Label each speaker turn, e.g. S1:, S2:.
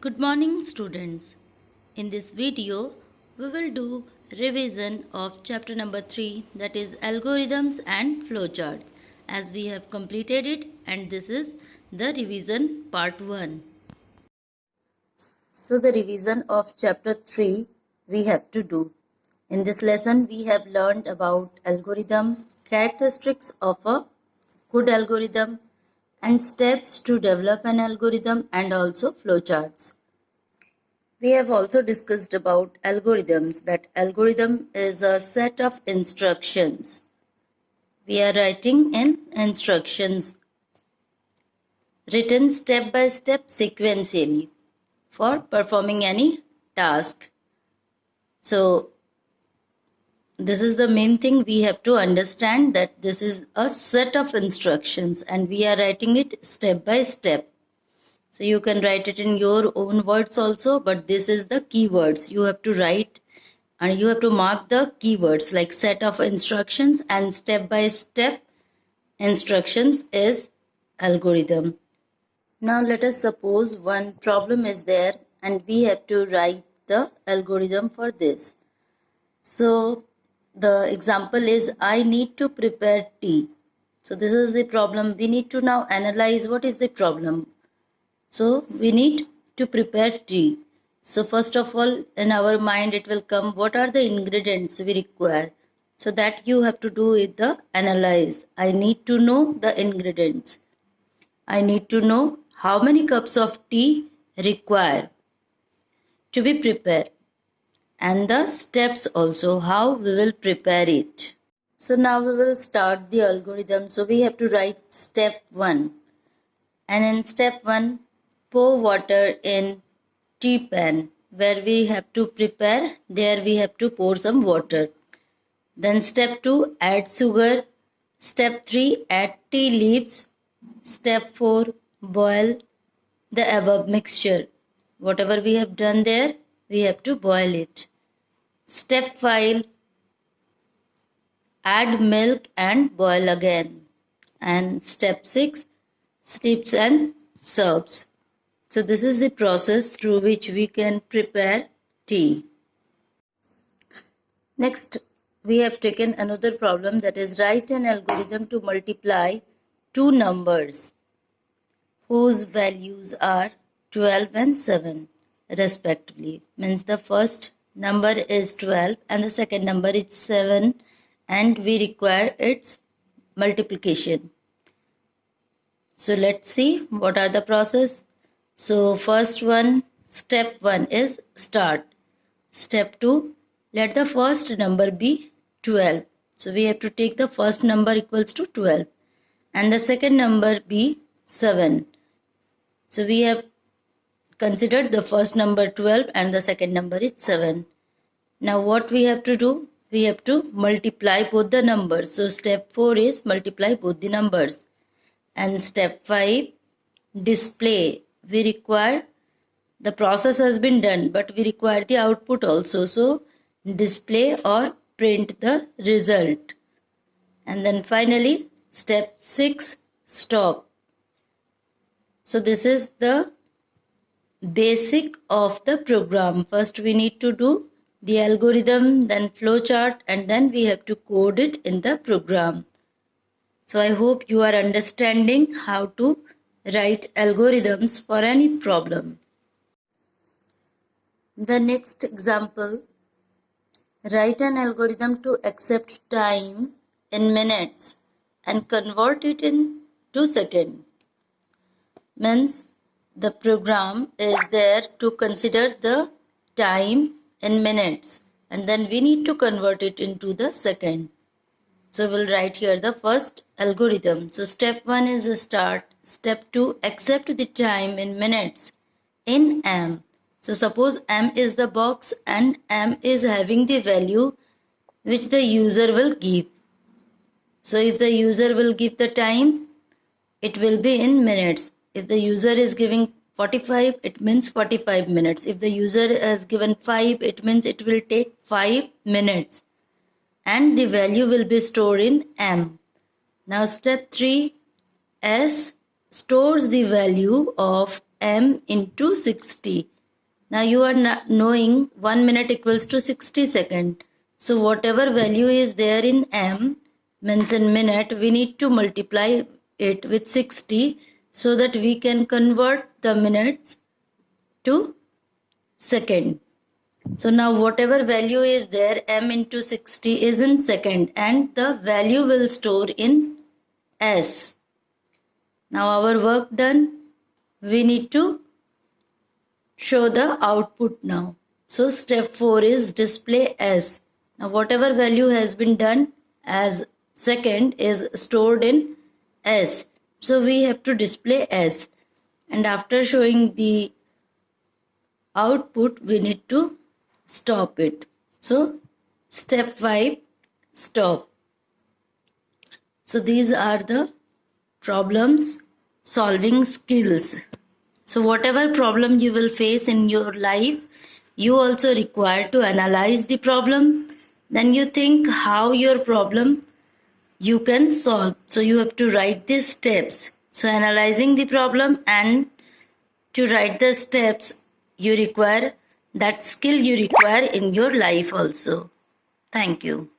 S1: Good morning students. In this video, we will do revision of chapter number 3, that is algorithms and flowcharts, as we have completed it, and this is the revision part 1. So the revision of chapter 3 we have to do. In this lesson we have learned about algorithm, characteristics of a good algorithm, and steps to develop an algorithm, and also flowcharts. We have also discussed about algorithms, that algorithm is a set of instructions. We are writing in instructions written step by step sequentially for performing any task. So this is the main thing we have to understand, that this is a set of instructions and we are writing it step by step. So you can write it in your own words also, but this is the keywords you have to write, and you have to mark the keywords like set of instructions and step by step instructions is algorithm. Now let us suppose one problem is there and we have to write the algorithm for this. So the example is, I need to prepare tea. So this is the problem. We need to now analyze what is the problem. So we need to prepare tea. So first of all, in our mind it will come, what are the ingredients we require? So that you have to do with the analyze. I need to know the ingredients. I need to know how many cups of tea require to be prepared, and the steps also, how we will prepare it. So now we will start the algorithm. So we have to write step 1. And in step 1, pour water in tea pan. Where we have to prepare, there we have to pour some water. Then step 2, add sugar. Step 3, add tea leaves. Step 4, boil the above mixture. Whatever we have done there, we have to boil it. Step 5, add milk and boil again. And step 6, steeps and serves. So this is the process through which we can prepare tea. Next, we have taken another problem, that is write an algorithm to multiply two numbers whose values are 12 and 7 respectively. Means the first number is 12 and the second number is 7, and we require its multiplication. So let's see what are the process. So first one, step 1 is start. Step 2, let the first number be 12. So we have to take the first number equals to 12 and the second number be 7. So we have considered the first number 12 and the second number is 7. Now what we have to do? We have to multiply both the numbers. So step 4 is multiply both the numbers. And step 5, display. We require, the process has been done, but we require the output also. So display or print the result. And then finally, step 6, stop. So this is the basic of the program. First we need to do the algorithm, then flowchart, and then we have to code it in the program. So I hope you are understanding how to write algorithms for any problem. The next example, write an algorithm to accept time in minutes and convert it into seconds. Means the program is there to consider the time in minutes and then we need to convert it into the second. So we'll write here the first algorithm. So step 1 is a start. Step 2, accept the time in minutes in M. So suppose M is the box and M is having the value which the user will give. So if the user will give the time, it will be in minutes. If the user is giving 45, it means 45 minutes. If the user has given 5, it means it will take 5 minutes. And the value will be stored in M. Now step 3, S stores the value of M into 60. Now you are knowing 1 minute equals to 60 seconds. So whatever value is there in m, means in minute, we need to multiply it with 60 so that we can convert the minutes to second. So now whatever value is there, m into 60 is in second, and the value will store in s. Now our work done. We need to show the output now. So step 4 is display s. Now whatever value has been done as second is stored in s. So we have to display s. And after showing the output, we need to stop it. So step 5, stop. So these are the problems solving skills. So whatever problem you will face in your life, you also require to analyze the problem. Then you think how your problem you can solve. So you have to write these steps. So analyzing the problem and to write the steps, you require that skill you require in your life also. Thank you.